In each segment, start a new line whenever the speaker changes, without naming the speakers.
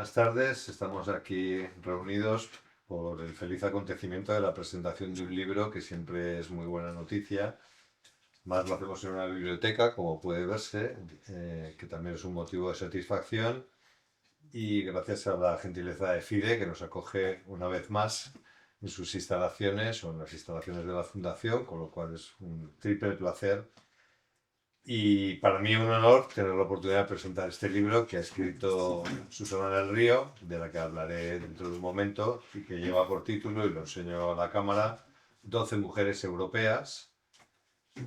Buenas tardes, estamos aquí reunidos por el feliz acontecimiento de la presentación de un libro que siempre es muy buena noticia. Más lo hacemos en una biblioteca, como puede verse, que también es un motivo de satisfacción. Y gracias a la gentileza de FIDE, que nos acoge una vez más en sus instalaciones o en las instalaciones de la Fundación, con lo cual es un triple placer y para mí un honor tener la oportunidad de presentar este libro que ha escrito Susana del Río, de la que hablaré dentro de un momento, y que lleva por título, y lo enseño a la cámara, 12 mujeres europeas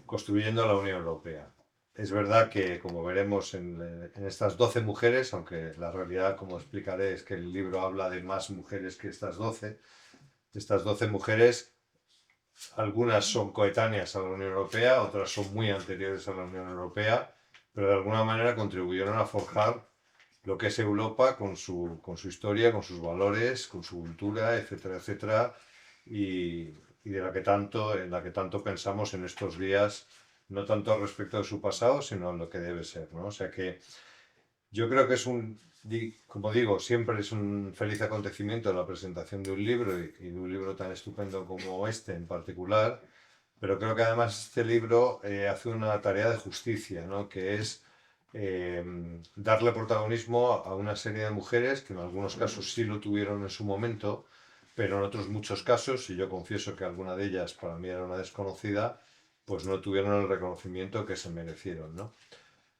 construyendo la Unión Europea. Es verdad que, como veremos en estas 12 mujeres, aunque la realidad, como explicaré, es que el libro habla de más mujeres que estas 12 mujeres algunas son coetáneas a la Unión Europea, otras son muy anteriores a la Unión Europea, pero de alguna manera contribuyeron a forjar lo que es Europa con su historia, con sus valores, con su cultura, etcétera, etcétera, y en la que tanto pensamos en estos días, no tanto respecto de su pasado, sino en lo que debe ser, ¿no? O sea que yo creo que como digo, siempre es un feliz acontecimiento la presentación de un libro y de un libro tan estupendo como este en particular, pero creo que además este libro hace una tarea de justicia, ¿no? Que es eh, darle protagonismo a una serie de mujeres que en algunos casos sí lo tuvieron en su momento, pero en otros muchos casos, y yo confieso que alguna de ellas para mí era una desconocida, pues no tuvieron el reconocimiento que se merecieron, ¿no?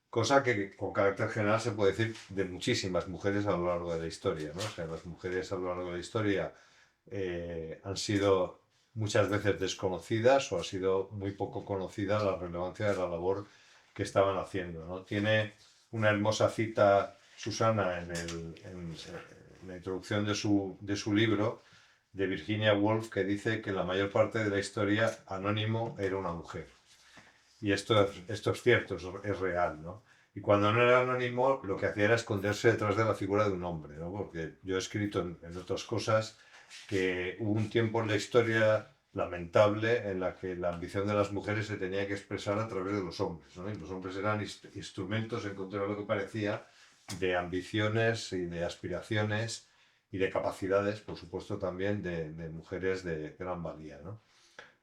Cosa que con carácter general se puede decir de muchísimas mujeres a lo largo de la historia, ¿no? O sea, las mujeres a lo largo de la historia han sido muchas veces desconocidas o ha sido muy poco conocida la relevancia de la labor que estaban haciendo, ¿no? Tiene una hermosa cita Susana en la introducción de su libro de Virginia Woolf que dice que la mayor parte de la historia Anónimo era una mujer. Y esto es cierto, es real, ¿no? Y cuando no era anónimo, lo que hacía era esconderse detrás de la figura de un hombre, ¿no? Porque yo he escrito en otras cosas que hubo un tiempo en la historia lamentable en la que la ambición de las mujeres se tenía que expresar a través de los hombres, ¿no? Y los hombres eran instrumentos, en contra de lo que parecía, de ambiciones y de aspiraciones y de capacidades, por supuesto, también de mujeres de gran valía, ¿no?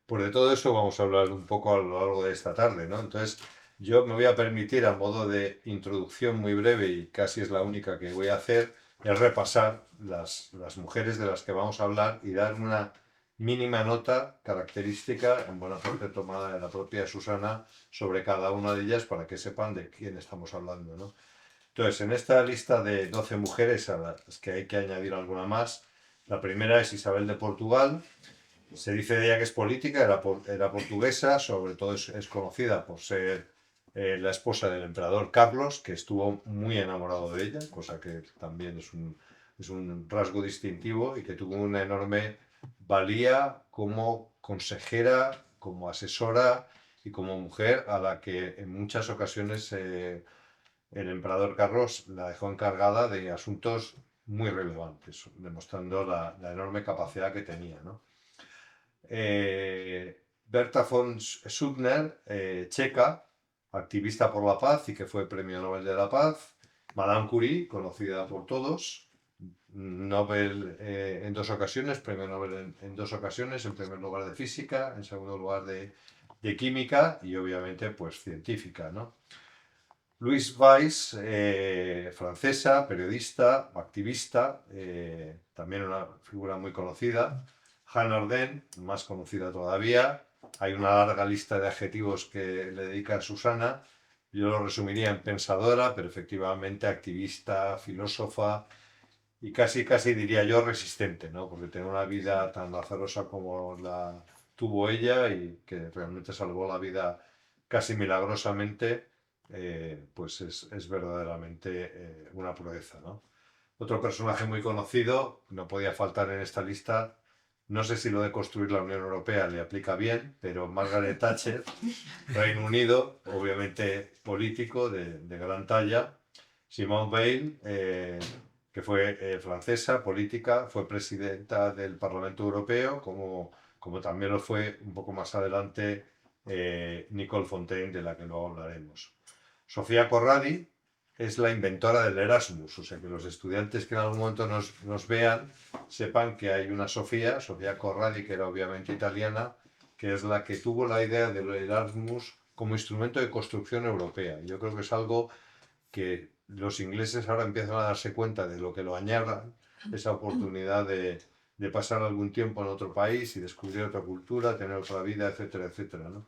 Pues de todo eso vamos a hablar un poco a lo largo de esta tarde, ¿no? Entonces, yo me voy a permitir, a modo de introducción muy breve, y casi es la única que voy a hacer, es repasar las mujeres de las que vamos a hablar y dar una mínima nota característica, en buena parte tomada de la propia Susana, sobre cada una de ellas para que sepan de quién estamos hablando, ¿no? Entonces, en esta lista de 12 mujeres a las que hay que añadir alguna más, la primera es Isabel de Portugal. Se dice de ella que es política, era portuguesa, sobre todo es conocida por ser la esposa del emperador Carlos, que estuvo muy enamorado de ella, cosa que también es un rasgo distintivo y que tuvo una enorme valía como consejera, como asesora y como mujer a la que en muchas ocasiones el emperador Carlos la dejó encargada de asuntos muy relevantes, demostrando la enorme capacidad que tenía, ¿no? Berta von Suttner, checa, activista por la paz y que fue Premio Nobel de la Paz. Madame Curie, conocida por todos, Nobel en dos ocasiones, Premio Nobel en dos ocasiones, en primer lugar de física, en segundo lugar de química y obviamente pues científica, ¿no? Louise Weiss, francesa, periodista, activista, también una figura muy conocida. Hannah Arendt, más conocida todavía. Hay una larga lista de adjetivos que le dedica a Susana. Yo lo resumiría en pensadora, pero efectivamente activista, filósofa y casi, casi diría yo resistente, ¿no? Porque tiene una vida tan azarosa como la tuvo ella y que realmente salvó la vida casi milagrosamente, pues es verdaderamente una proeza, ¿no? Otro personaje muy conocido, no podía faltar en esta lista, no sé si lo de construir la Unión Europea le aplica bien, pero Margaret Thatcher, Reino Unido, obviamente político de gran talla. Simone Veil, que fue francesa, política, fue presidenta del Parlamento Europeo, como también lo fue un poco más adelante Nicole Fontaine, de la que luego hablaremos. Sofía Corradi, es la inventora del Erasmus, o sea que los estudiantes que en algún momento nos vean sepan que hay una Sofía Corradi, que era obviamente italiana, que es la que tuvo la idea del Erasmus como instrumento de construcción europea. Yo creo que es algo que los ingleses ahora empiezan a darse cuenta de lo que lo añadan, esa oportunidad de pasar algún tiempo en otro país y descubrir otra cultura, tener otra vida, etcétera, etcétera, ¿no?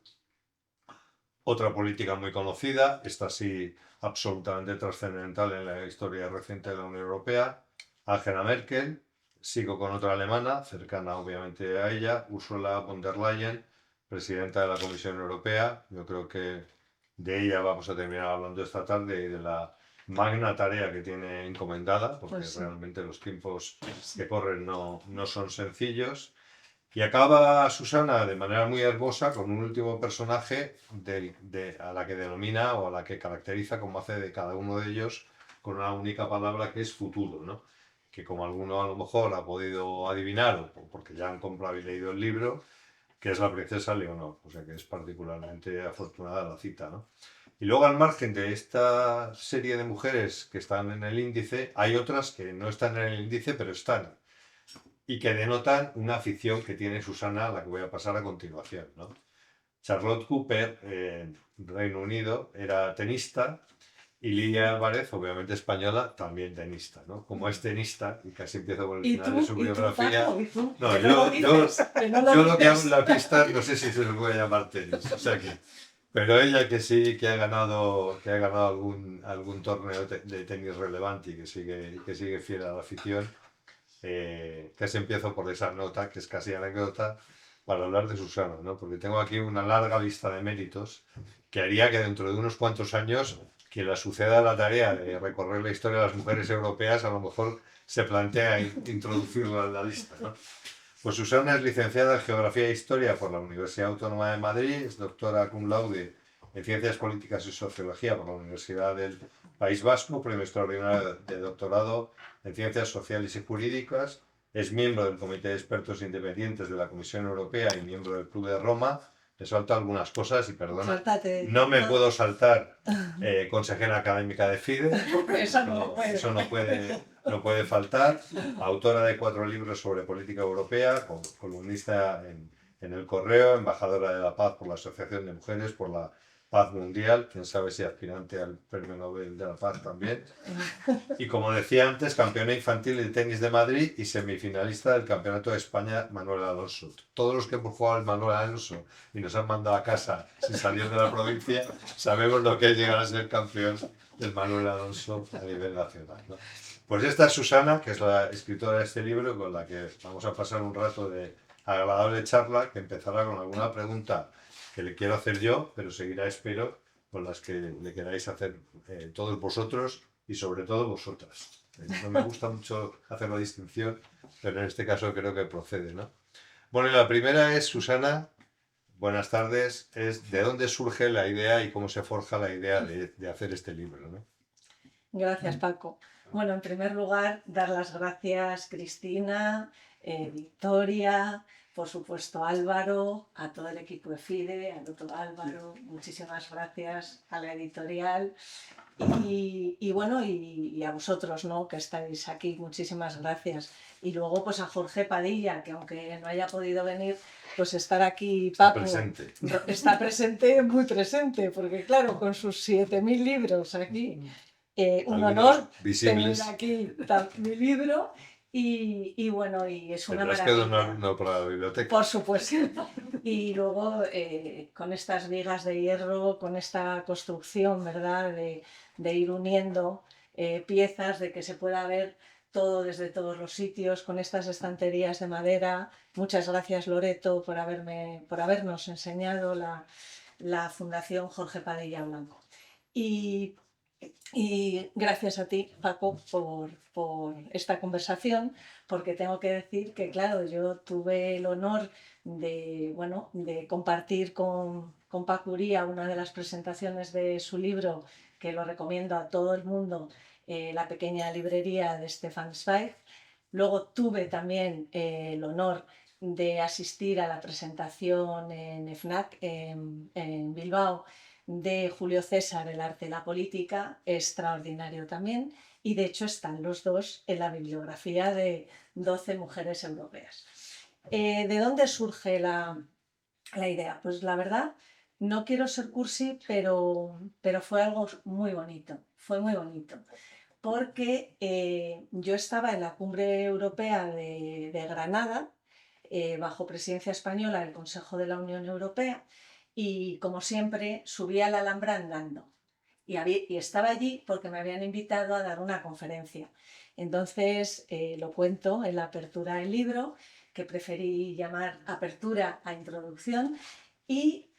Otra política muy conocida, esta sí absolutamente trascendental en la historia reciente de la Unión Europea, Angela Merkel. Sigo con otra alemana, cercana obviamente a ella, Ursula von der Leyen, presidenta de la Comisión Europea. Yo creo que de ella vamos a terminar hablando esta tarde y de la magna tarea que tiene encomendada, porque
Pues sí.
realmente los tiempos que corren no son sencillos. Y acaba Susana de manera muy hermosa con un último personaje a la que denomina o a la que caracteriza como hace de cada uno de ellos con una única palabra que es futuro, ¿no? Que como alguno a lo mejor ha podido adivinar o porque ya han comprado y leído el libro, que es la princesa Leonor, o sea que es particularmente afortunada la cita, ¿no? Y luego al margen de esta serie de mujeres que están en el índice, hay otras que no están en el índice pero están y que denotan una afición que tiene Susana, a la que voy a pasar a continuación, ¿no? Charlotte Cooper, en Reino Unido, era tenista y Lidia Álvarez, obviamente española, también tenista, ¿no? Como es tenista, y casi empiezo por el final de su biografía. No, yo lo que hago en la pista, no sé si se lo voy a llamar tenis, o sea que... Pero ella que sí, que ha ganado algún torneo de tenis relevante y que sigue fiel a la afición, casi empiezo por esa nota, que es casi anécdota, para hablar de Susana, ¿no? Porque tengo aquí una larga lista de méritos que haría que dentro de unos cuantos años quien la suceda la tarea de recorrer la historia de las mujeres europeas a lo mejor se plantea introducirla en la lista, ¿no? Pues Susana es licenciada en Geografía e Historia por la Universidad Autónoma de Madrid, es doctora cum laude en Ciencias Políticas y Sociología por la Universidad del País Vasco, premio extraordinario de doctorado en Ciencias Sociales y Jurídicas, es miembro del Comité de Expertos Independientes de la Comisión Europea y miembro del Club de Roma. Me salto algunas cosas y perdona, no me puedo saltar consejera académica de FIDE, eso no puede faltar, autora de 4 libros sobre política europea, columnista en El Correo, embajadora de la paz por la Asociación de Mujeres, por la Paz Mundial, quién sabe si aspirante al Premio Nobel de la Paz también. Y como decía antes, campeona infantil de tenis de Madrid y semifinalista del Campeonato de España Manuel Alonso. Todos los que hemos jugado al Manuel Alonso y nos han mandado a casa sin salir de la provincia, sabemos lo que es llegar a ser campeón del Manuel Alonso a nivel nacional, ¿no? Pues esta es Susana, que es la escritora de este libro, con la que vamos a pasar un rato de agradable charla, que empezará con alguna pregunta que le quiero hacer yo, pero seguirá, espero, con las que le queráis hacer todos vosotros y sobre todo vosotras. No me gusta mucho hacer la distinción, pero en este caso creo que procede, ¿no? Bueno, y la primera es, Susana, buenas tardes, es de dónde surge la idea y cómo se forja la idea de hacer este libro, ¿no?
Gracias, Paco. Bueno, en primer lugar, dar las gracias, Cristina, Victoria, por supuesto Álvaro, a todo el equipo de FIDE, al doctor Álvaro, muchísimas gracias a la editorial y bueno, y a vosotros, ¿no?, que estáis aquí, muchísimas gracias. Y luego pues a Jorge Padilla, que aunque no haya podido venir, pues estar aquí, Paco, está presente, muy presente, porque claro, con sus 7.000 libros aquí, un honor tener aquí mi libro y bueno, y es una maravilla.
Tendrás que donar uno para la biblioteca.
Por supuesto. Y luego con estas vigas de hierro, con esta construcción, ¿verdad?, de ir uniendo piezas, de que se pueda ver todo desde todos los sitios, con estas estanterías de madera. Muchas gracias, Loreto, por habernos enseñado la Fundación Jorge Padilla Blanco. Y gracias a ti, Paco, por esta conversación, porque tengo que decir que, claro, yo tuve el honor de compartir con Paco Uría una de las presentaciones de su libro, que lo recomiendo a todo el mundo, La pequeña librería de Stefan Zweig. Luego tuve también el honor de asistir a la presentación en FNAC, en Bilbao, de Julio César, El arte y la política, extraordinario también, y de hecho están los dos en la bibliografía de 12 mujeres europeas. ¿De dónde surge la idea? Pues la verdad, no quiero ser cursi, pero fue algo muy bonito, fue muy bonito, porque yo estaba en la cumbre europea de Granada, bajo presidencia española del Consejo de la Unión Europea, y como siempre subí a la Alhambra andando. Y estaba allí porque me habían invitado a dar una conferencia. Entonces lo cuento en la apertura del libro, que preferí llamar apertura a introducción, y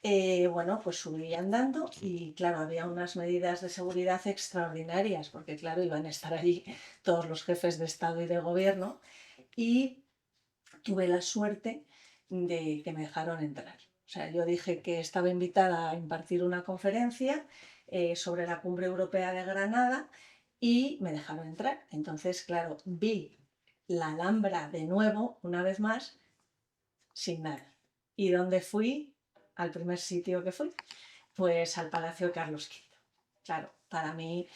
bueno, pues subí andando y claro, había unas medidas de seguridad extraordinarias, porque claro, iban a estar allí todos los jefes de Estado y de Gobierno, y tuve la suerte de que me dejaron entrar. O sea, yo dije que estaba invitada a impartir una conferencia sobre la Cumbre Europea de Granada y me dejaron entrar. Entonces, claro, vi la Alhambra de nuevo, una vez más, sin nada. ¿Y dónde fui? Al primer sitio que fui, pues al Palacio de Carlos V. Claro, para mí,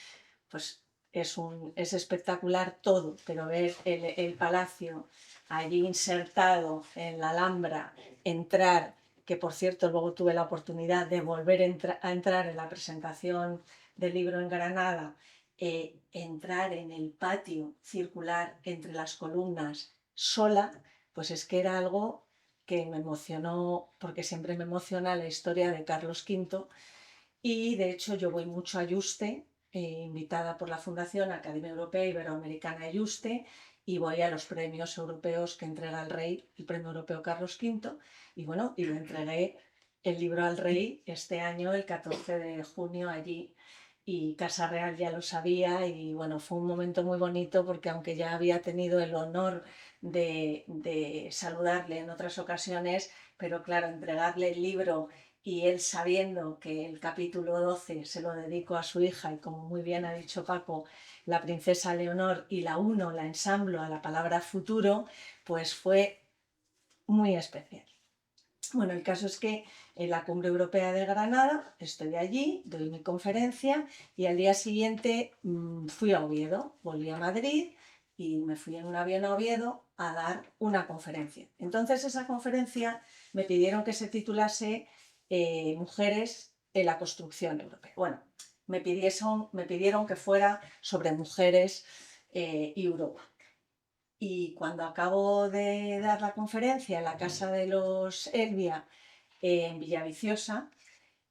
pues es espectacular todo, pero ver el palacio allí insertado en la Alhambra, entrar, que por cierto luego tuve la oportunidad de volver a entrar en la presentación del libro en Granada, entrar en el patio circular entre las columnas sola, pues es que era algo que me emocionó, porque siempre me emociona la historia de Carlos V, y de hecho yo voy mucho a Yuste, invitada por la Fundación Academia Europea Iberoamericana Yuste, y voy a los premios europeos que entrega el rey, el premio europeo Carlos V, y bueno, y le entregué el libro al rey este año, el 14 de junio allí, y Casa Real ya lo sabía, y bueno, fue un momento muy bonito porque aunque ya había tenido el honor de saludarle en otras ocasiones, pero claro, entregarle el libro y él sabiendo que el capítulo 12 se lo dedico a su hija y como muy bien ha dicho Paco, la princesa Leonor, y la uno, la ensamblo a la palabra futuro, pues fue muy especial. Bueno, el caso es que en la Cumbre Europea de Granada estoy allí, doy mi conferencia y al día siguiente fui a Oviedo, volví a Madrid y me fui en un avión a Oviedo a dar una conferencia. Entonces esa conferencia me pidieron que se titulase Mujeres en la construcción europea. Bueno, me pidieron que fuera sobre mujeres y Europa. Y cuando acabo de dar la conferencia en la Casa de los Elvia, en Villaviciosa,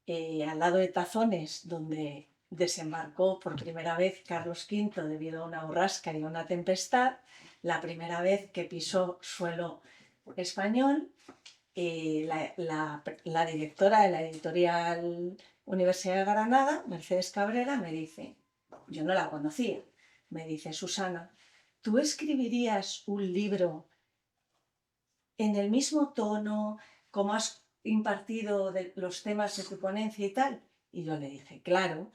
al lado de Tazones, donde desembarcó por primera vez Carlos V debido a una borrasca y a una tempestad, la primera vez que pisó suelo español, la directora de la editorial Universidad de Granada, Mercedes Cabrera, me dice, yo no la conocía, me dice, Susana, ¿tú escribirías un libro en el mismo tono, como has impartido de los temas de tu ponencia y tal? Y yo le dije, claro.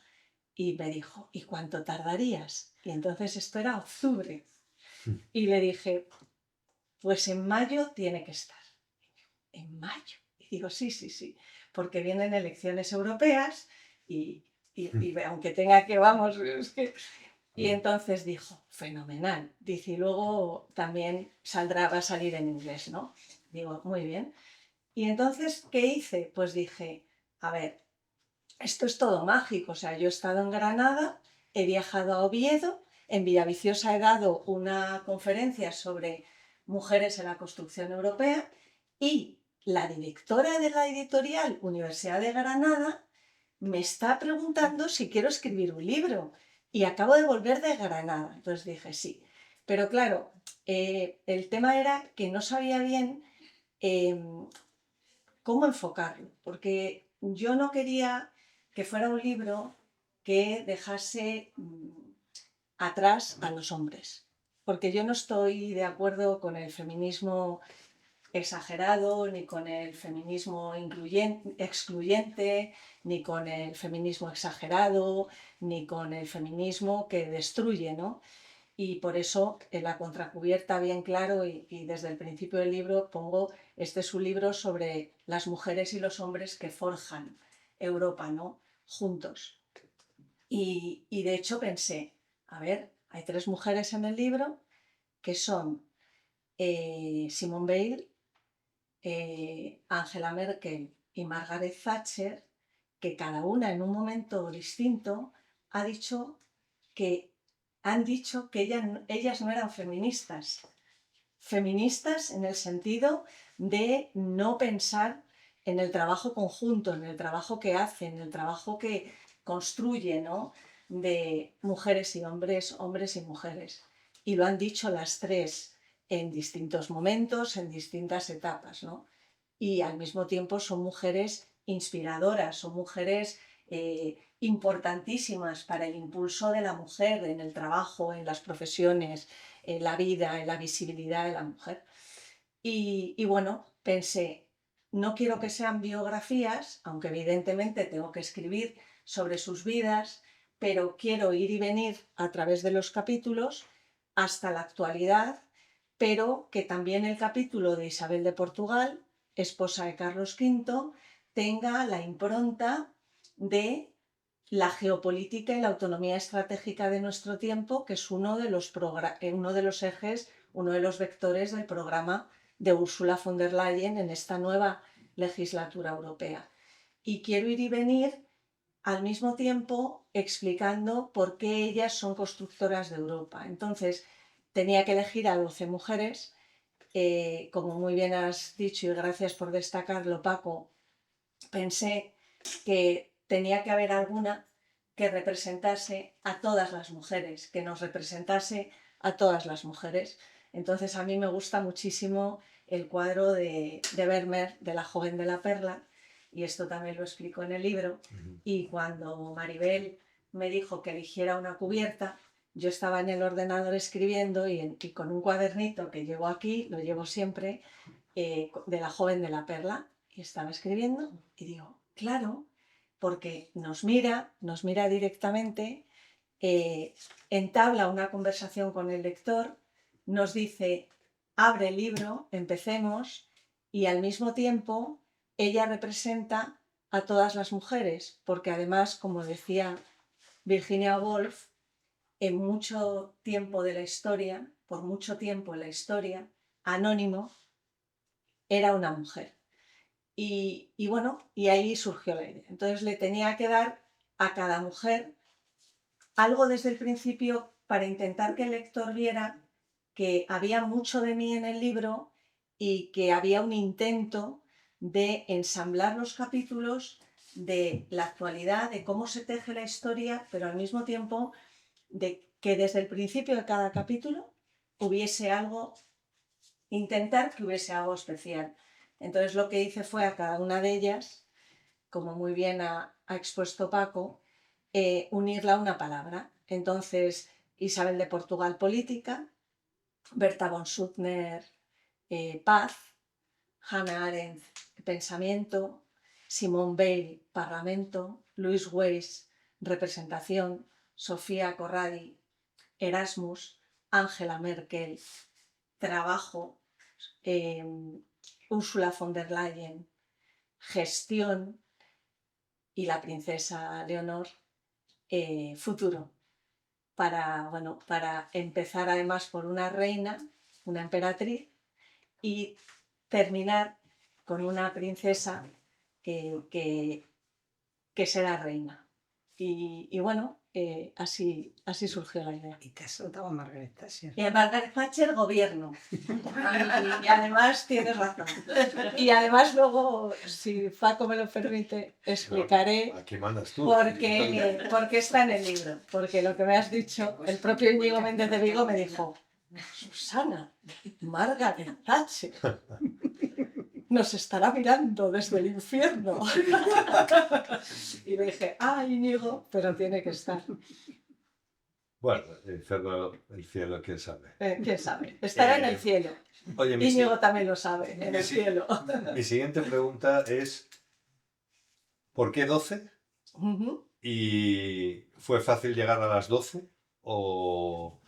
Y me dijo, ¿y cuánto tardarías? Y entonces esto era octubre. Y le dije, pues en mayo tiene que estar. ¿En mayo? Y digo, sí, sí, sí, porque vienen elecciones europeas y aunque tenga que, vamos, es que... Y entonces dijo, fenomenal. Dice, y luego también va a salir en inglés, ¿no? Digo, muy bien. Y entonces, ¿qué hice? Pues dije, a ver, esto es todo mágico. O sea, yo he estado en Granada, he viajado a Oviedo, en Villaviciosa he dado una conferencia sobre mujeres en la construcción europea y la directora de la editorial Universidad de Granada me está preguntando si quiero escribir un libro y acabo de volver de Granada. Entonces dije sí. Pero claro, el tema era que no sabía bien eh, cómo enfocarlo, porque yo no quería que fuera un libro que dejase atrás a los hombres, porque yo no estoy de acuerdo con el feminismo exagerado, ni con el feminismo excluyente, ni con el feminismo exagerado, ni con el feminismo que destruye, ¿no? Y por eso en la contracubierta bien claro y desde el principio del libro pongo, este es un libro sobre las mujeres y los hombres que forjan Europa, ¿no? juntos. Y de hecho pensé, a ver, hay 3 mujeres en el libro que son Simone Weil, Angela Merkel y Margaret Thatcher, que cada una en un momento distinto han dicho que ellas no eran feministas. Feministas en el sentido de no pensar en el trabajo conjunto, en el trabajo que hacen, en el trabajo que construye, ¿no? De mujeres y hombres, hombres y mujeres. Y lo han dicho las 3 en distintos momentos, en distintas etapas, ¿no? Y al mismo tiempo son mujeres inspiradoras, son mujeres importantísimas para el impulso de la mujer en el trabajo, en las profesiones, en la vida, en la visibilidad de la mujer. Y bueno, pensé, no quiero que sean biografías, aunque evidentemente tengo que escribir sobre sus vidas, pero quiero ir y venir a través de los capítulos hasta la actualidad, pero que también el capítulo de Isabel de Portugal, esposa de Carlos V, tenga la impronta de la geopolítica y la autonomía estratégica de nuestro tiempo, que es uno de los ejes, uno de los vectores del programa de Ursula von der Leyen en esta nueva legislatura europea. Y quiero ir y venir al mismo tiempo explicando por qué ellas son constructoras de Europa. Entonces, tenía que elegir a 12 mujeres. Como muy bien has dicho, y gracias por destacarlo, Paco, pensé que tenía que haber alguna que representase a todas las mujeres, que nos representase a todas las mujeres. Entonces a mí me gusta muchísimo el cuadro de Vermeer, de La joven de la perla, y esto también lo explico en el libro. Y cuando Maribel me dijo que eligiera una cubierta, yo estaba en el ordenador escribiendo y con un cuadernito que llevo aquí, lo llevo siempre, de La joven de la perla, y estaba escribiendo y digo, claro, porque nos mira directamente, entabla una conversación con el lector, nos dice, abre el libro, empecemos, y al mismo tiempo ella representa a todas las mujeres, porque además, como decía Virginia Woolf, en mucho tiempo de la historia, por mucho tiempo en la historia, Anónimo era una mujer. Y bueno, y ahí surgió la idea. Entonces le tenía que dar a cada mujer algo desde el principio para intentar que el lector viera que había mucho de mí en el libro y que había un intento de ensamblar los capítulos de la actualidad, de cómo se teje la historia, pero al mismo tiempo de que desde el principio de cada capítulo hubiese algo, intentar que hubiese algo especial. Entonces lo que hice fue a cada una de ellas, como muy bien ha expuesto Paco, unirla a una palabra. Entonces, Isabel de Portugal, política; Berta von Suttner, paz; Hannah Arendt, pensamiento; Simone Weil, parlamento; Louise Weiss, representación; Sofía Corradi, Erasmus; Angela Merkel, trabajo; Ursula von der Leyen, gestión; y la princesa Leonor, futuro. Para empezar además por una reina, una emperatriz, y terminar con una princesa que será reina. Y bueno, así surgió la idea.
Y te has soltado a Margaret Thatcher.
Y a Margaret Thatcher, gobierno. Y además tienes razón. Y además luego, si Paco me lo permite, explicaré
Aquí mandas tú.
porque está en el libro. Porque lo que me has dicho, el propio Íñigo Méndez de Vigo me dijo, Susana, Margaret Thatcher nos estará mirando desde el infierno. Y le dije, Íñigo, pero tiene que estar.
Bueno, el cielo, quién sabe.
¿Quién sabe? Estará en el cielo.
Oye,
Íñigo también lo sabe, en el cielo.
Mi siguiente pregunta es, ¿por qué 12? ¿Y fue fácil llegar a las 12? ¿O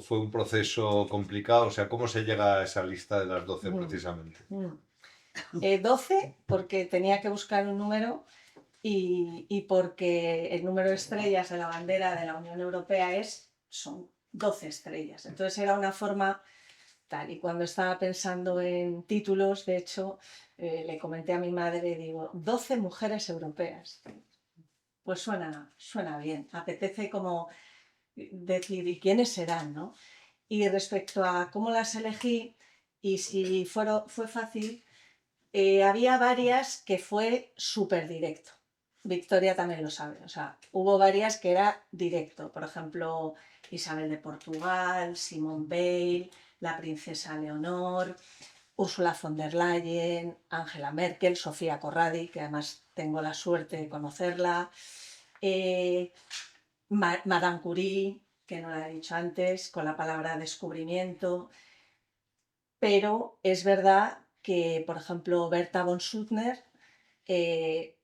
fue un proceso complicado? O sea, ¿cómo se llega a esa lista de las 12 precisamente?
12, porque tenía que buscar un número y porque el número de estrellas de la bandera de la Unión Europea son 12 estrellas. Entonces era una forma tal. Y cuando estaba pensando en títulos, de hecho, le comenté a mi madre, digo, 12 mujeres europeas. Pues suena bien, apetece como decir, ¿y quiénes serán, no? Y respecto a cómo las elegí y si fue fácil, había varias que fue súper directo. Victoria también lo sabe, o sea, hubo varias que era directo, por ejemplo, Isabel de Portugal, Simone Weil, la princesa Leonor, Ursula von der Leyen, Angela Merkel, Sofía Corradi, que además tengo la suerte de conocerla, eh, Madame Curie, que no la he dicho antes, con la palabra descubrimiento, pero es verdad que, por ejemplo, Berta von Suttner eh,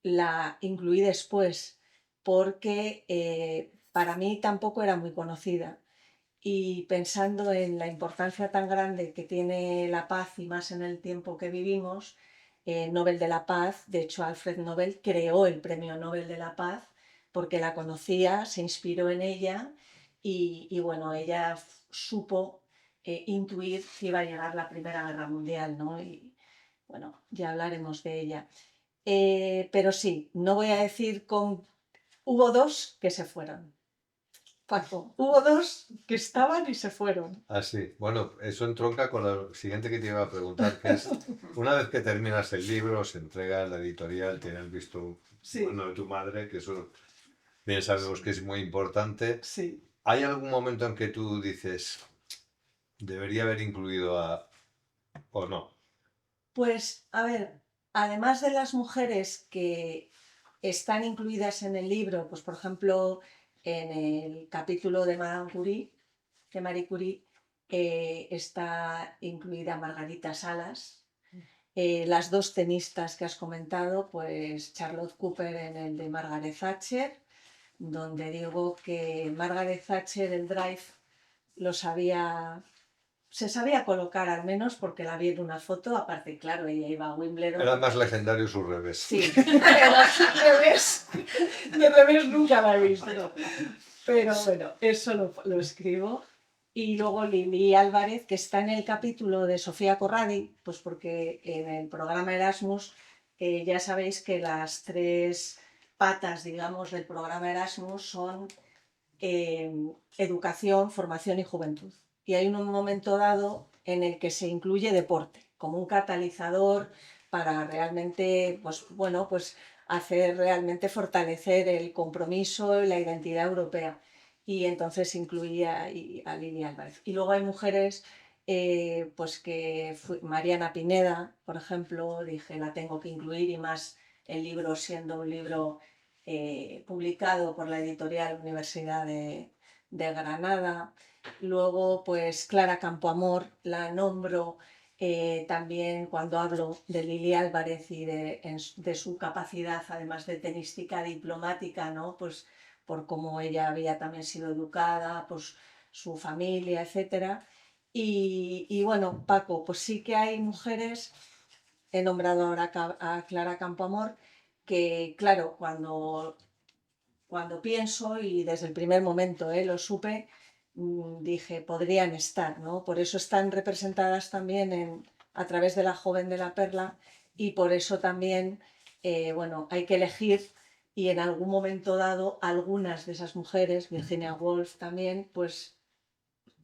la incluí después porque para mí tampoco era muy conocida. Y pensando en la importancia tan grande que tiene la paz y más en el tiempo que vivimos, Nobel de la Paz, de hecho Alfred Nobel creó el Premio Nobel de la Paz porque la conocía, se inspiró en ella y bueno, ella supo intuir que iba a llegar la Primera Guerra Mundial, ¿no? Y bueno, ya hablaremos de ella. Pero sí, no voy a decir con... Hubo dos que se fueron. Paco, hubo dos que estaban y se fueron.
Ah, sí. Bueno, eso entronca con lo siguiente que te iba a preguntar, que es, una vez que terminas el libro, se entrega en la editorial, tiene el visto
Sí,
bueno de tu madre, que eso bien sabemos que es muy importante.
sí.
¿Hay algún momento en que tú dices, debería haber incluido a... o no?
Pues, a ver, además de las mujeres que están incluidas en el libro, pues por ejemplo, en el capítulo de Madame Curie, de Marie Curie, está incluida Margarita Salas. Las dos tenistas que has comentado, pues Charlotte Cooper en el de Margaret Thatcher, donde digo que Margaret Thatcher el drive lo sabía, se sabía colocar al menos porque la vi en una foto, aparte claro, ella iba a Wimbledon.
Era más legendario su revés.
Sí, pero al revés, de revés nunca la he visto. Pero bueno, eso lo escribo. Y luego Lili Álvarez, que está en el capítulo de Sofía Corradi, pues porque en el programa Erasmus ya sabéis que las tres patas, digamos, del programa Erasmus son eh, educación, formación y juventud. Y hay un momento dado en el que se incluye deporte como un catalizador para realmente, pues bueno, pues hacer realmente fortalecer el compromiso y la identidad europea. Y entonces incluía a Lili Álvarez. Y luego hay mujeres, pues que Mariana Pineda, por ejemplo, dije, la tengo que incluir y más el libro siendo un libro publicado por la editorial Universidad de Granada. Luego, pues Clara Campoamor, la nombro también cuando hablo de Lili Álvarez y de su capacidad, además de tenística diplomática, ¿no? Pues por cómo ella había también sido educada, pues su familia, etcétera. Y bueno, Paco, pues sí que hay mujeres, he nombrado ahora a Clara Campoamor, que claro, cuando pienso y desde el primer momento lo supe, dije, podrían estar, ¿no? Por eso están representadas también a través de La joven de la perla y por eso también, bueno, hay que elegir y en algún momento dado algunas de esas mujeres, Virginia Woolf también, pues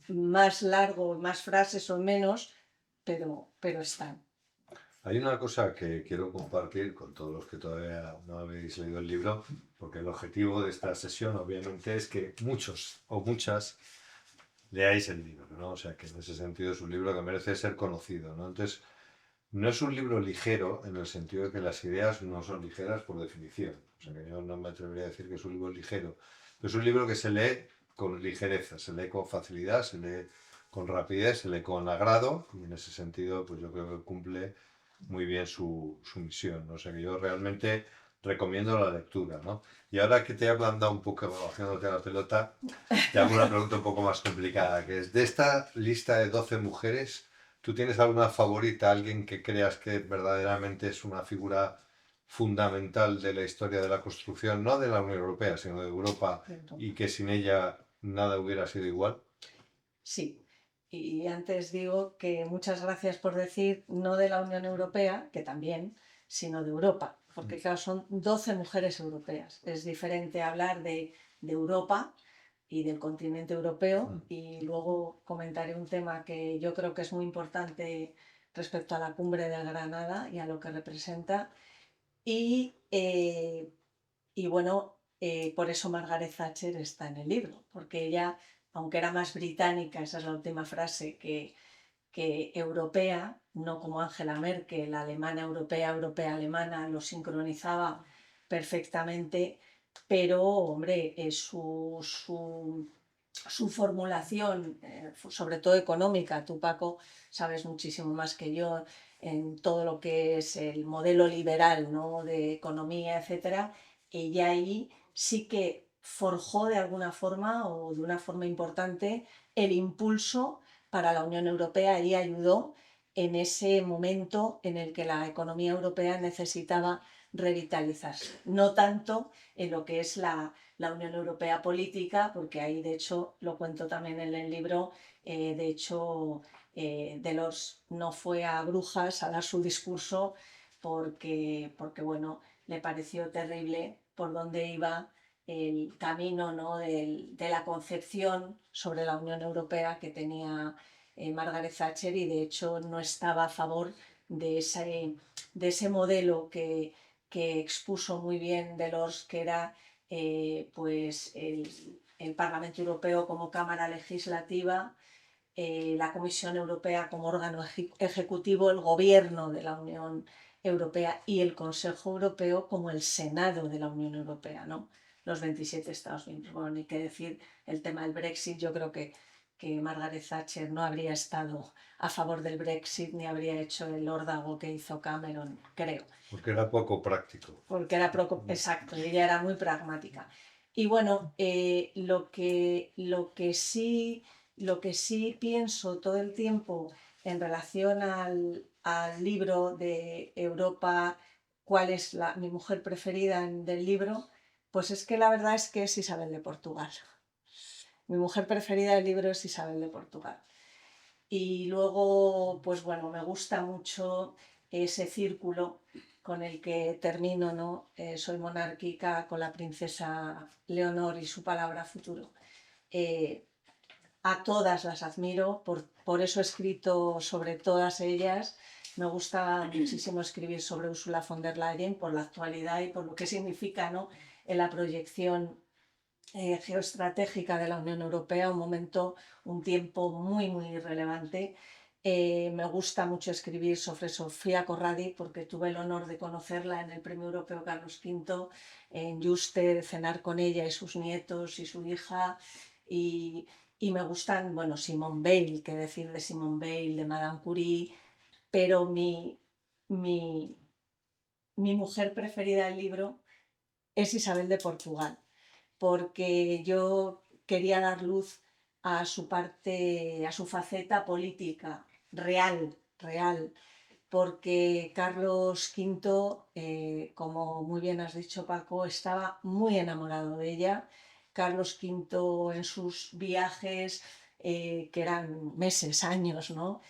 más largo, más frases o menos, pero están.
Hay una cosa que quiero compartir con todos los que todavía no habéis leído el libro, porque el objetivo de esta sesión obviamente es que muchos o muchas leáis el libro, ¿no? O sea, que en ese sentido es un libro que merece ser conocido, ¿no? Entonces, no es un libro ligero en el sentido de que las ideas no son ligeras por definición. O sea, que yo no me atrevería a decir que es un libro ligero. Pero es un libro que se lee con ligereza, se lee con facilidad, se lee con rapidez, se lee con agrado y en ese sentido, pues yo creo que cumple muy bien su misión, ¿no? O sea, que yo realmente recomiendo la lectura, ¿no? Y ahora que te he ablandado un poco haciéndote la pelota, te hago una pregunta un poco más complicada, que es, de esta lista de 12 mujeres, ¿tú tienes alguna favorita, alguien que creas que verdaderamente es una figura fundamental de la historia de la construcción, no de la Unión Europea, sino de Europa, y que sin ella nada hubiera sido igual?
Sí, y antes digo que muchas gracias por decir no de la Unión Europea, que también, sino de Europa, porque claro, son 12 mujeres europeas. Es diferente hablar de Europa y del continente europeo, y luego comentaré un tema que yo creo que es muy importante respecto a la cumbre de Granada y a lo que representa. Y, eh, y bueno, por eso Margaret Thatcher está en el libro, porque ella, aunque era más británica, esa es la última frase, que europea, no como Angela Merkel, alemana, europea, europea, alemana, lo sincronizaba perfectamente, pero hombre, su formulación, sobre todo económica, tú Paco sabes muchísimo más que yo en todo lo que es el modelo liberal, ¿no?, de economía, etcétera, ella ahí sí que forjó de alguna forma o de una forma importante el impulso para la Unión Europea y ayudó en ese momento en el que la economía europea necesitaba revitalizarse. No tanto en lo que es la Unión Europea política, porque ahí de hecho lo cuento también en el libro, de hecho Delors no fue a Brujas a dar su discurso porque bueno, le pareció terrible por dónde iba el camino, ¿no?, de la concepción sobre la Unión Europea que tenía Margaret Thatcher, y de hecho no estaba a favor de ese modelo que expuso muy bien Delors, que era pues el Parlamento Europeo como cámara legislativa, la Comisión Europea como órgano ejecutivo, el gobierno de la Unión Europea y el Consejo Europeo como el Senado de la Unión Europea, ¿no?, los 27 Estados miembros. Bueno, ni qué decir el tema del Brexit. Yo creo que Margaret Thatcher no habría estado a favor del Brexit ni habría hecho el órdago que hizo Cameron, creo.
Porque era poco práctico.
Porque era exacto, ella era muy pragmática. Y bueno, lo que sí pienso todo el tiempo en relación al libro de Europa, cuál es mi mujer preferida del libro, pues es que la verdad es que es Isabel de Portugal. Mi mujer preferida del libro es Isabel de Portugal. Y luego, pues bueno, me gusta mucho ese círculo con el que termino, ¿no? Soy monárquica, con la princesa Leonor y su palabra futuro. A todas las admiro, por eso he escrito sobre todas ellas. Me gusta muchísimo escribir sobre Ursula von der Leyen por la actualidad y por lo que significa, ¿no?, en la proyección geoestratégica de la Unión Europea, un tiempo muy, muy relevante. Me gusta mucho escribir sobre Sofía Corradi porque tuve el honor de conocerla en el Premio Europeo Carlos V, en Juste, cenar con ella y sus nietos y su hija. Y me gustan, bueno, Simone Weil, qué decir de Simone Weil, de Madame Curie, pero mi mujer preferida del libro es Isabel de Portugal, porque yo quería dar luz a su parte, a su faceta política, real, porque Carlos V, como muy bien has dicho Paco, estaba muy enamorado de ella. Carlos V en sus viajes, que eran meses, años, ¿no?,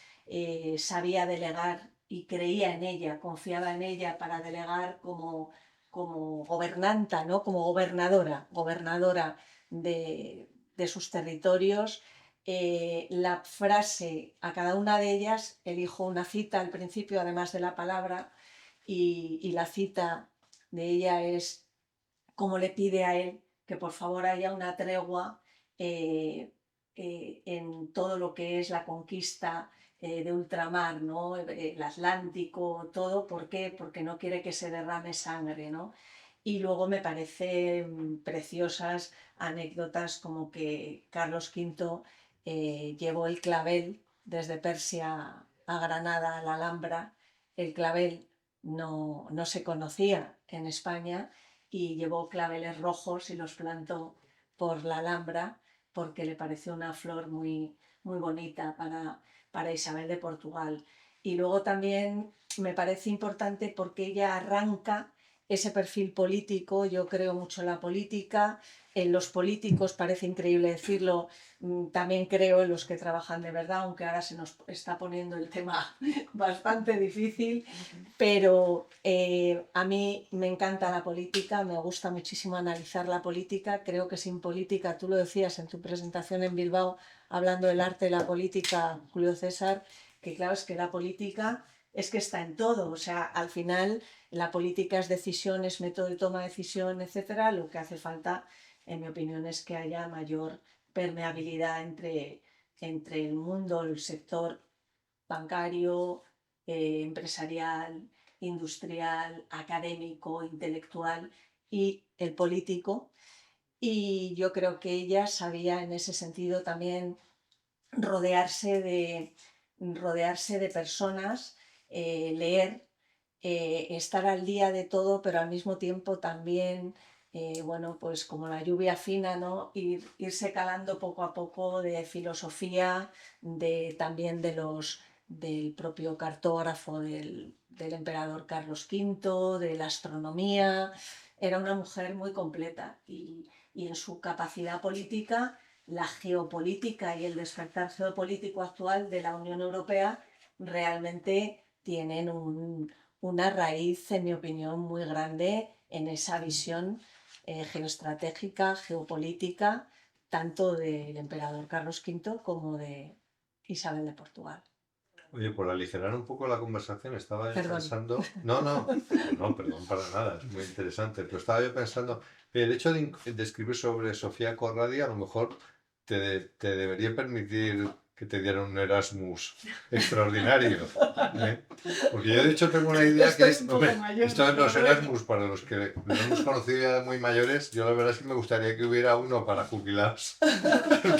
sabía delegar y creía en ella, confiaba en ella para delegar como gobernanta, ¿no?, como gobernadora de sus territorios. La frase, a cada una de ellas elijo una cita al principio, además de la palabra, y la cita de ella es como le pide a él que por favor haya una tregua en todo lo que es la conquista de ultramar, ¿no?, el Atlántico, todo. ¿Por qué? Porque no quiere que se derrame sangre, ¿no? Y luego me parecen preciosas anécdotas como que Carlos V llevó el clavel desde Persia a Granada, a la Alhambra. El clavel no se conocía en España y llevó claveles rojos y los plantó por la Alhambra porque le pareció una flor muy, muy bonita para Isabel de Portugal. Y luego también me parece importante porque ella arranca ese perfil político. Yo creo mucho en la política, en los políticos, parece increíble decirlo, también creo en los que trabajan de verdad, aunque ahora se nos está poniendo el tema bastante difícil, pero a mí me encanta la política, me gusta muchísimo analizar la política. Creo que sin política, tú lo decías en tu presentación en Bilbao, hablando del arte de la política, Julio César, que claro, es que la política es que está en todo. O sea, al final la política es decisiones, método de toma de decisión, etcétera. Lo que hace falta, en mi opinión, es que haya mayor permeabilidad entre el mundo, el sector bancario, empresarial, industrial, académico, intelectual y el político. Y yo creo que ella sabía en ese sentido también rodearse de personas, leer, estar al día de todo, pero al mismo tiempo también, bueno, pues como la lluvia fina, ¿no? Irse calando poco a poco de filosofía, también del propio cartógrafo del emperador Carlos V, de la astronomía. Era una mujer muy completa y en su capacidad política, la geopolítica y el despertar geopolítico actual de la Unión Europea realmente tienen una raíz, en mi opinión, muy grande en esa visión geoestratégica, geopolítica, tanto del emperador Carlos V como de Isabel de Portugal.
Oye, por aligerar un poco la conversación, estaba yo
Perdón.
pensando. No, no, no, perdón para nada, es muy interesante. Pero estaba yo pensando, el hecho de escribir sobre Sofía Corradi a lo mejor te debería permitir que te dieran un Erasmus extraordinario. ¿Eh? Porque yo de hecho tengo una idea que
Estoy
es,
un poco
hombre,
mayor,
esto de los
pero bueno.
Erasmus para los que lo hemos conocido ya de muy mayores, yo la verdad es que me gustaría que hubiera uno para jubilados,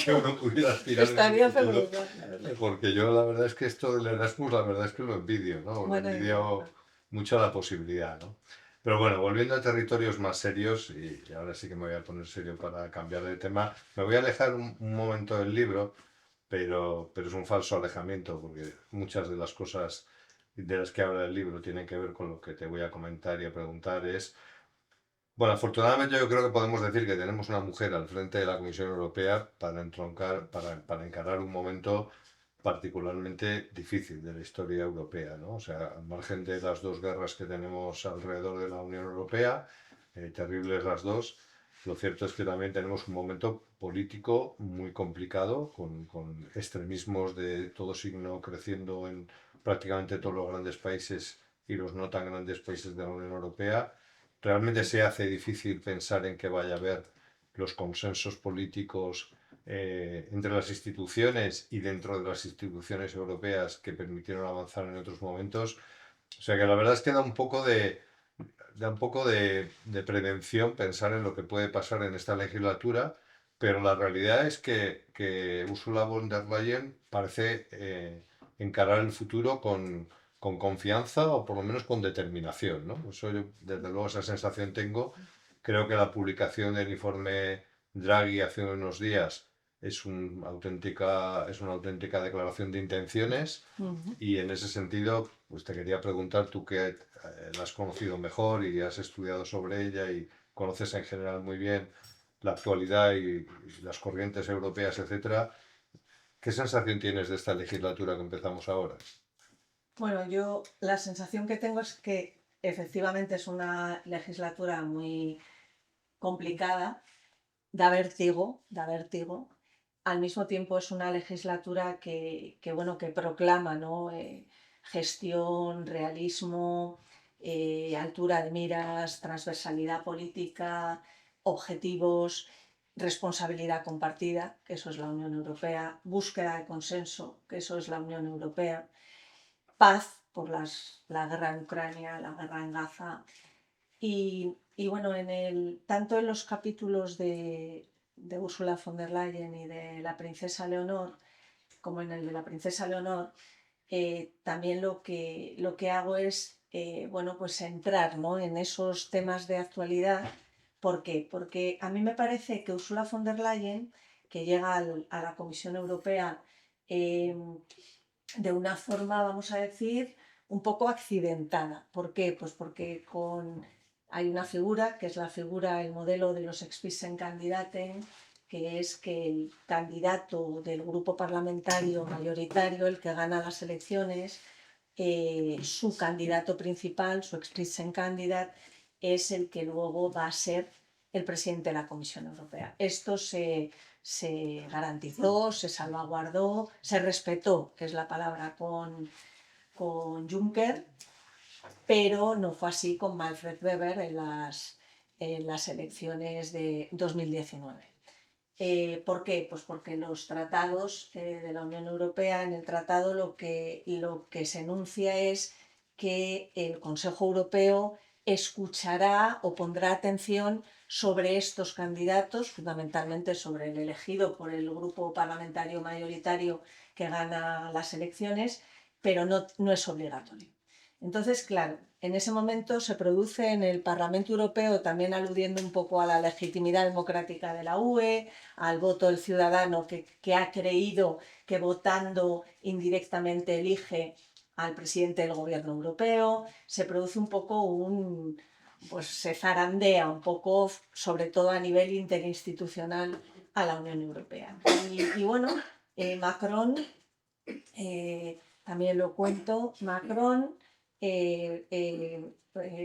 que uno pudiera aspirar en un
Estaría
futuro.
fenomenal, la verdad.
Porque yo la verdad es que esto del Erasmus, la verdad es que lo envidio, ¿no? Lo
Bueno,
envidio mucho la posibilidad, ¿no? Pero bueno, volviendo a territorios más serios, y ahora sí que me voy a poner serio para cambiar de tema, me voy a alejar un momento del libro, pero es un falso alejamiento, porque muchas de las cosas de las que habla el libro tienen que ver con lo que te voy a comentar y a preguntar es, bueno, afortunadamente yo creo que podemos decir que tenemos una mujer al frente de la Comisión Europea para para encarar un momento particularmente difícil de la historia europea, ¿no? O sea, al margen de las dos guerras que tenemos alrededor de la Unión Europea, terribles las dos, lo cierto es que también tenemos un momento político muy complicado, con extremismos de todo signo creciendo en prácticamente todos los grandes países y los no tan grandes países de la Unión Europea. Realmente se hace difícil pensar en que vaya a haber los consensos políticos entre las instituciones y dentro de las instituciones europeas que permitieron avanzar en otros momentos. O sea que la verdad es que da un poco de prevención pensar en lo que puede pasar en esta legislatura, pero la realidad es que Ursula von der Leyen parece encarar el futuro con confianza o por lo menos con determinación, ¿no? Eso yo, desde luego, esa sensación tengo. Creo que la publicación del informe Draghi hace unos días es una auténtica declaración de intenciones
Ujú.
y en ese sentido, pues te quería preguntar, tú que la has conocido mejor y has estudiado sobre ella y conoces en general muy bien la actualidad y las corrientes europeas, etcétera, ¿qué sensación tienes de esta legislatura que empezamos ahora?
Bueno, yo la sensación que tengo es que efectivamente es una legislatura muy complicada, da vértigo. Al mismo tiempo es una legislatura bueno, que proclama, ¿no? Gestión, realismo, altura de miras, transversalidad política, objetivos, responsabilidad compartida, que eso es la Unión Europea, búsqueda de consenso, que eso es la Unión Europea, paz por la guerra en Ucrania, la guerra en Gaza. Y bueno, tanto en los capítulos de Ursula von der Leyen y de la princesa Leonor, como en el de la princesa Leonor, también lo que hago es bueno, pues entrar, ¿no? En esos temas de actualidad. ¿Por qué? Porque a mí me parece que Ursula von der Leyen, que llega a la Comisión Europea eh, de una forma, vamos a decir, un poco accidentada. ¿Por qué? Pues porque hay una figura que es la figura, el modelo de los Spitzenkandidaten, que es que el candidato del grupo parlamentario mayoritario, el que gana las elecciones, su candidato principal, su Spitzenkandidat, es el que luego va a ser el presidente de la Comisión Europea. Esto se garantizó, se salvaguardó, se respetó, que es la palabra, con Juncker, pero no fue así con Manfred Weber en las elecciones de 2019. ¿Por qué? Pues porque los tratados de la Unión Europea, en el tratado lo que se enuncia es que el Consejo Europeo escuchará o pondrá atención sobre estos candidatos, fundamentalmente sobre el elegido por el grupo parlamentario mayoritario que gana las elecciones, pero no es obligatorio. Entonces, claro, en ese momento se produce en el Parlamento Europeo, también aludiendo un poco a la legitimidad democrática de la UE, al voto del ciudadano que ha creído que votando indirectamente elige al presidente del gobierno europeo, se produce un poco pues se zarandea un poco, sobre todo a nivel interinstitucional, a la Unión Europea. Y bueno, Macron, también lo cuento, Macron,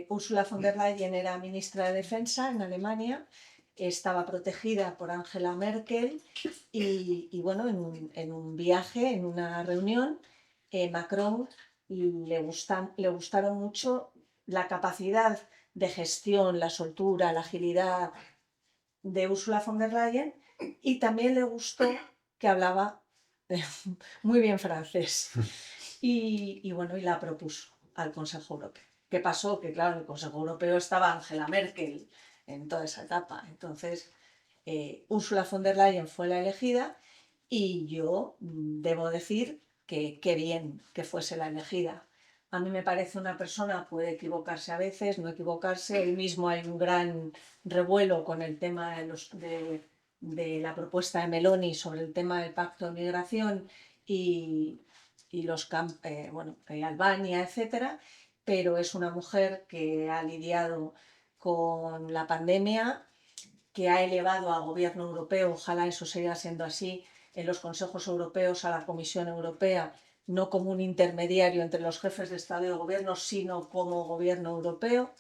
Ursula von der Leyen era ministra de Defensa en Alemania, estaba protegida por Angela Merkel y bueno, en un viaje, en una reunión, Macron le gustaron mucho la capacidad de gestión, la soltura, la agilidad de Ursula von der Leyen y también le gustó que hablaba muy bien francés. Y bueno, y la propuso al Consejo Europeo. ¿Qué pasó? Que claro, en el Consejo Europeo estaba Angela Merkel en toda esa etapa. Entonces, Ursula von der Leyen fue la elegida y yo debo decir que qué bien que fuese la elegida. A mí me parece una persona, puede equivocarse a veces, no equivocarse. Hoy mismo hay un gran revuelo con el tema de la propuesta de Meloni sobre el tema del pacto de migración y Albania, etcétera, pero es una mujer que ha lidiado con la pandemia, que ha elevado al gobierno europeo, ojalá eso siga siendo así, en los consejos europeos a la Comisión Europea, no como un intermediario entre los jefes de Estado y de Gobierno, sino como gobierno europeo.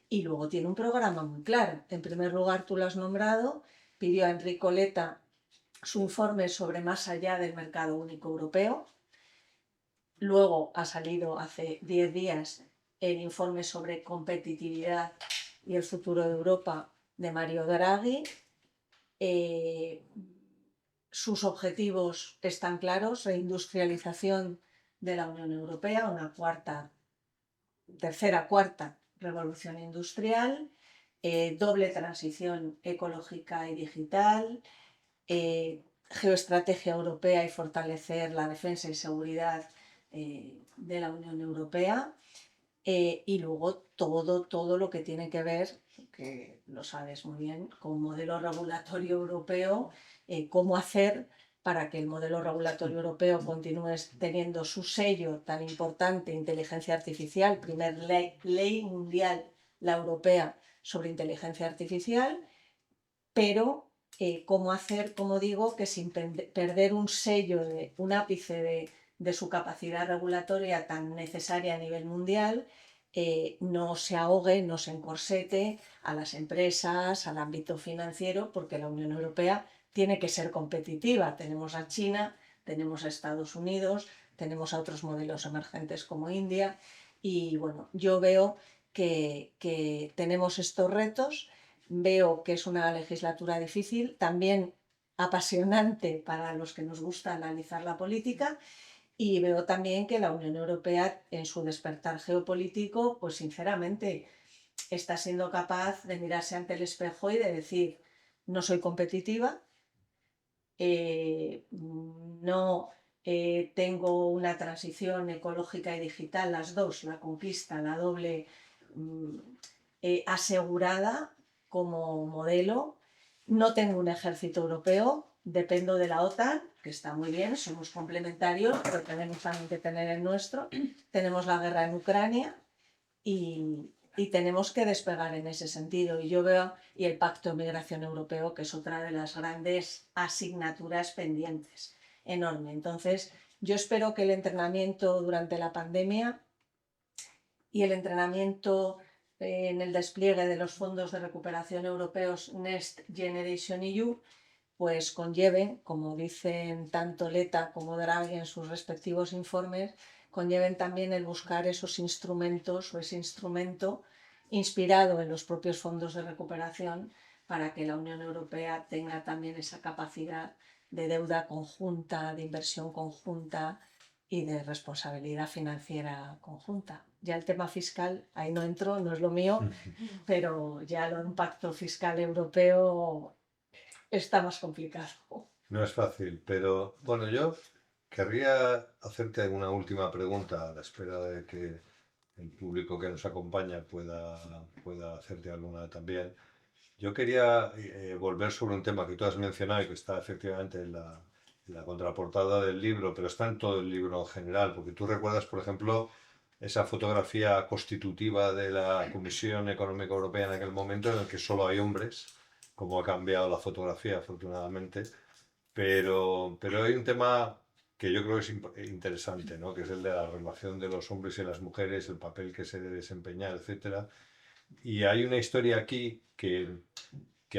Y luego tiene un programa muy claro. En primer lugar, tú lo has nombrado, pidió a Enrico Letta su informe sobre más allá del mercado único europeo. Luego ha salido hace 10 días el informe sobre competitividad y el futuro de Europa de Mario Draghi. Sus objetivos están claros: reindustrialización de la Unión Europea, una tercera, cuarta revolución industrial, doble transición ecológica y digital, geoestrategia europea y fortalecer la defensa y seguridad de la Unión Europea, y luego todo lo que tiene que ver, que lo sabes muy bien, con modelo regulatorio europeo, cómo hacer para que el modelo regulatorio europeo continúe teniendo su sello tan importante, inteligencia artificial, primer ley mundial, la europea, sobre inteligencia artificial, pero cómo hacer, como digo, que sin perder un sello, un ápice de su capacidad regulatoria tan necesaria a nivel mundial, no se ahogue, no se encorsete a las empresas, al ámbito financiero, porque la Unión Europea tiene que ser competitiva. Tenemos a China, tenemos a Estados Unidos, tenemos a otros modelos emergentes como India, y bueno, yo veo que tenemos estos retos. Veo que es una legislatura difícil, también apasionante para los que nos gusta analizar la política, y veo también que la Unión Europea, en su despertar geopolítico, pues sinceramente está siendo capaz de mirarse ante el espejo y de decir: no soy competitiva, no tengo una transición ecológica y digital, las dos, la conquista, la doble, asegurada como modelo. No tengo un ejército europeo, dependo de la OTAN, que está muy bien, somos complementarios, pero tenemos también que tener el nuestro. Tenemos la guerra en Ucrania y y tenemos que despegar en ese sentido. Y yo veo, y el Pacto de Migración Europeo, que es otra de las grandes asignaturas pendientes, enorme. Entonces, yo espero que el entrenamiento durante la pandemia y el entrenamiento en el despliegue de los fondos de recuperación europeos Next Generation EU, pues conlleven, como dicen tanto Letta como Draghi en sus respectivos informes, conlleven también el buscar esos instrumentos o ese instrumento inspirado en los propios fondos de recuperación para que la Unión Europea tenga también esa capacidad de deuda conjunta, de inversión conjunta y de responsabilidad financiera conjunta. Ya el tema fiscal, ahí no entro, no es lo mío, pero ya lo de un pacto fiscal europeo está más complicado.
No es fácil, pero bueno, yo querría hacerte una última pregunta a la espera de que el público que nos acompaña pueda hacerte alguna también. Yo quería volver sobre un tema que tú has mencionado y que está efectivamente en la contraportada del libro, pero está en todo el libro en general, porque tú recuerdas, por ejemplo, esa fotografía constitutiva de la Comisión Económica Europea en aquel momento en el que solo hay hombres, como ha cambiado la fotografía afortunadamente, pero hay un tema que yo creo que es interesante, ¿no? Que es el de la relación de los hombres y las mujeres, el papel que se debe desempeñar, etcétera. Y hay una historia aquí que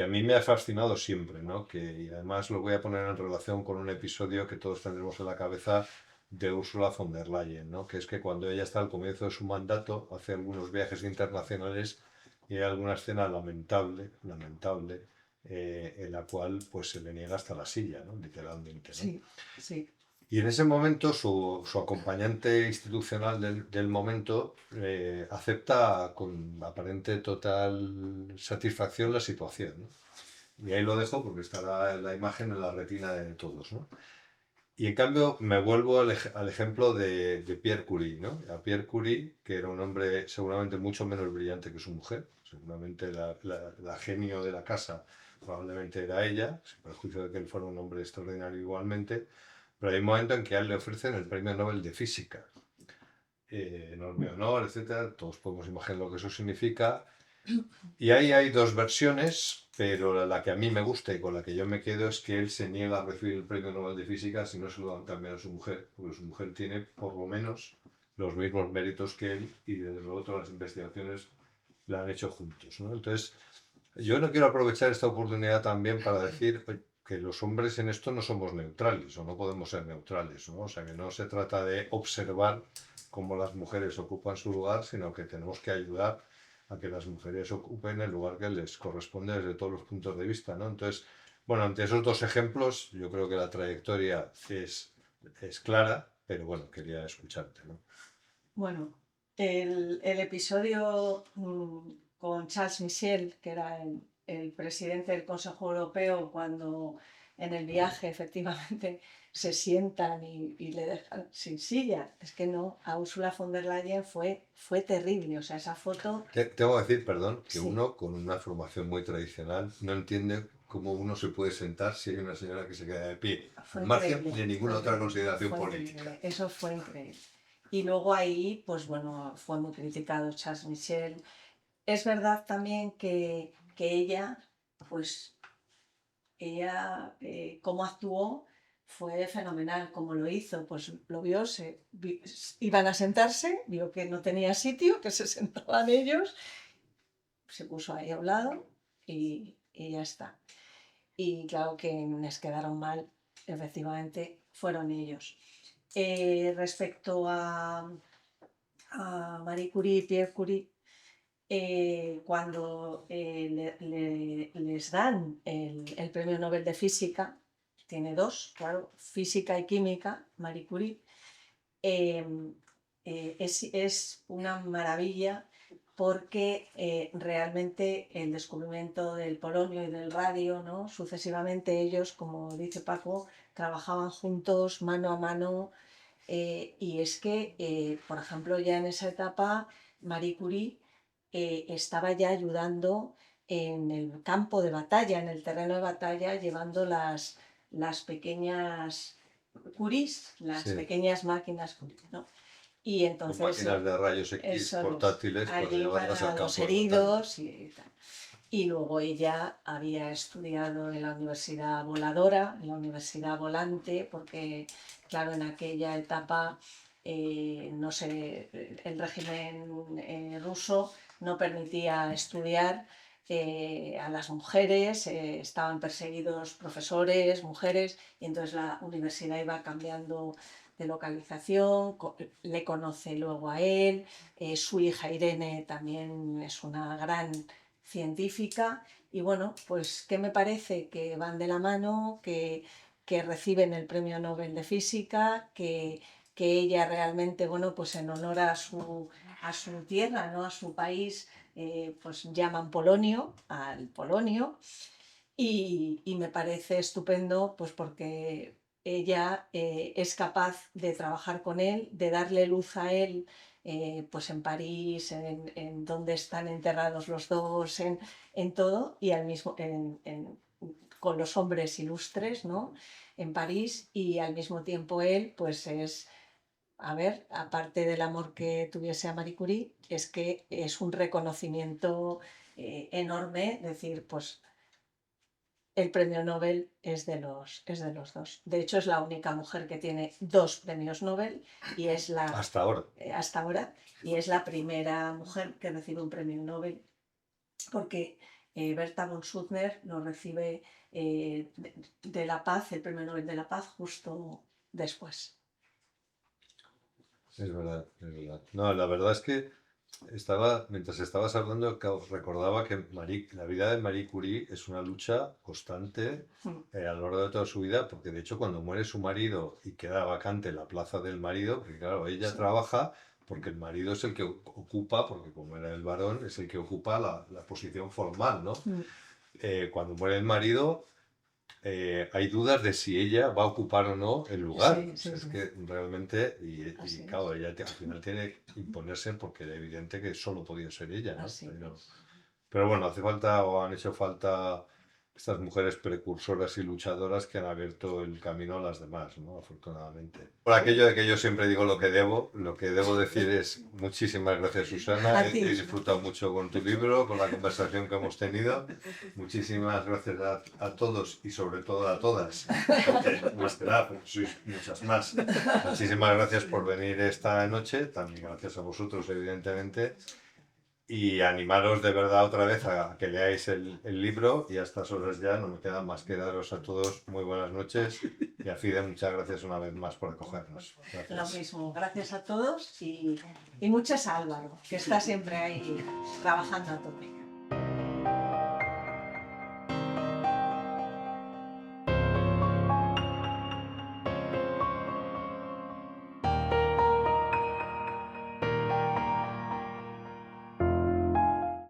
a mí me ha fascinado siempre, ¿no? Y además lo voy a poner en relación con un episodio que todos tendremos en la cabeza de Ursula von der Leyen, ¿no? Que es que cuando ella está al comienzo de su mandato, hace algunos viajes internacionales y hay alguna escena lamentable, en la cual pues se le niega hasta la silla, ¿no? Literalmente, ¿no?
Sí, sí.
Y en ese momento su acompañante institucional del momento acepta con aparente total satisfacción la situación, ¿no? Y ahí lo dejo porque estará la imagen en la retina de todos, ¿no? Y en cambio me vuelvo al ejemplo de Pierre Curie, ¿no? A Pierre Curie, que era un hombre seguramente mucho menos brillante que su mujer, seguramente la genio de la casa probablemente era ella, sin perjuicio de que él fuera un hombre extraordinario igualmente, pero hay un momento en que a él le ofrecen el premio Nobel de Física. Enorme honor, etcétera. Todos podemos imaginar lo que eso significa. Y ahí hay dos versiones, pero la que a mí me gusta y con la que yo me quedo es que él se niega a recibir el premio Nobel de Física si no se lo dan también a su mujer, porque su mujer tiene por lo menos los mismos méritos que él y desde luego todas las investigaciones la han hecho juntos, ¿no? Entonces, yo no quiero aprovechar esta oportunidad también para decir que los hombres en esto no somos neutrales o no podemos ser neutrales, ¿no? O sea, que no se trata de observar cómo las mujeres ocupan su lugar, sino que tenemos que ayudar a que las mujeres ocupen el lugar que les corresponde desde todos los puntos de vista, ¿no? Entonces, bueno, ante esos dos ejemplos, yo creo que la trayectoria es clara, pero bueno, quería escucharte, ¿no?
Bueno, el episodio con Charles Michel, que era el presidente del Consejo Europeo, cuando en el viaje efectivamente se sientan y le dejan sin silla. Es que no, a Ursula von der Leyen fue terrible. O sea, esa foto.
Tengo que decir, perdón, que
Sí.
uno con una formación muy tradicional no entiende cómo uno se puede sentar si hay una señora que se queda de pie,
Fue
al margen
increíble,
de ninguna
fue
otra
increíble,
consideración
fue
política.
increíble. Eso fue increíble. Y luego ahí, pues bueno, fue muy criticado Charles Michel. Es verdad también que ella, pues cómo actuó fue fenomenal, como lo hizo, pues lo vio, iban a sentarse, vio que no tenía sitio, que se sentaban ellos, se puso ahí a un lado y ya está. Y claro que les quedaron mal, efectivamente, fueron ellos. Respecto a Marie Curie y Pierre Curie, cuando les dan el premio Nobel de Física, tiene dos, claro, Física y Química, Marie Curie, es una maravilla porque realmente el descubrimiento del polonio y del radio, ¿no? Sucesivamente ellos, como dice Paco, trabajaban juntos, mano a mano, y es que, por ejemplo, ya en esa etapa, Marie Curie estaba ya ayudando en el campo de batalla, en el terreno de batalla, llevando las pequeñas Curies, las
Sí.
pequeñas máquinas Curie, ¿no? Y
Con
entonces
máquinas de rayos X
eso es,
portátiles para
allí
llevarlas al
para los
campo de
heridos y tal. Y luego ella había estudiado en la Universidad Voladora, en la Universidad Volante, porque, claro, en aquella etapa, no sé, el régimen ruso no permitía estudiar a las mujeres, estaban perseguidos profesores, mujeres, y entonces la universidad iba cambiando de localización, le conoce luego a él, su hija Irene también es una gran científica y bueno, pues ¿qué me parece? Que van de la mano, que reciben el premio Nobel de Física, que ella realmente, bueno, pues en honor a su tierra, ¿no? A su país, pues llaman Polonio, al Polonio, y me parece estupendo, pues porque ella es capaz de trabajar con él, de darle luz a él, pues en París, en donde están enterrados los dos, en todo, y al mismo, con los hombres ilustres, ¿no? En París, y al mismo tiempo él, pues es, a ver, aparte del amor que tuviese a Marie Curie, es que es un reconocimiento enorme, decir, pues el premio Nobel es de los dos. De hecho, es la única mujer que tiene 2 premios Nobel y es
hasta ahora.
hasta ahora, y es la primera mujer que recibe un premio Nobel, porque Berta von Suttner lo recibe de la Paz, el premio Nobel de la Paz, justo después.
Es verdad, es verdad. No, la verdad es que mientras estabas hablando, recordaba que la vida de Marie Curie es una lucha constante a lo largo de toda su vida, porque de hecho cuando muere su marido y queda vacante la plaza del marido, porque claro, ella
Sí.
trabaja porque el marido es el que ocupa, porque como era el varón, es el que ocupa la posición formal, ¿no? Cuando muere el marido, hay dudas de si ella va a ocupar o no el lugar.
Sí,
O sea,
sí,
es
sí.
que realmente,
Así
claro, ella al final tiene que imponerse porque era evidente que solo podía ser ella, ¿no?
Así
Pero bueno, hace falta o han hecho falta estas mujeres precursoras y luchadoras que han abierto el camino a las demás, ¿no? Afortunadamente. Por aquello de que yo siempre digo lo que debo decir es muchísimas gracias, Susana.
A
He
ti.
disfrutado mucho con tu libro, con la conversación que hemos tenido. Muchísimas gracias a todos y sobre todo a todas, porque más que nada, porque sois muchas más. Muchísimas gracias por venir esta noche, también gracias a vosotros, evidentemente. Y animaros de verdad otra vez a que leáis el libro y a estas horas ya no me queda más que daros a todos muy buenas noches y a Fide muchas gracias una vez más por acogernos.
Lo
Gracias.
mismo, gracias a todos y muchas a Álvaro, que está siempre ahí trabajando a tope.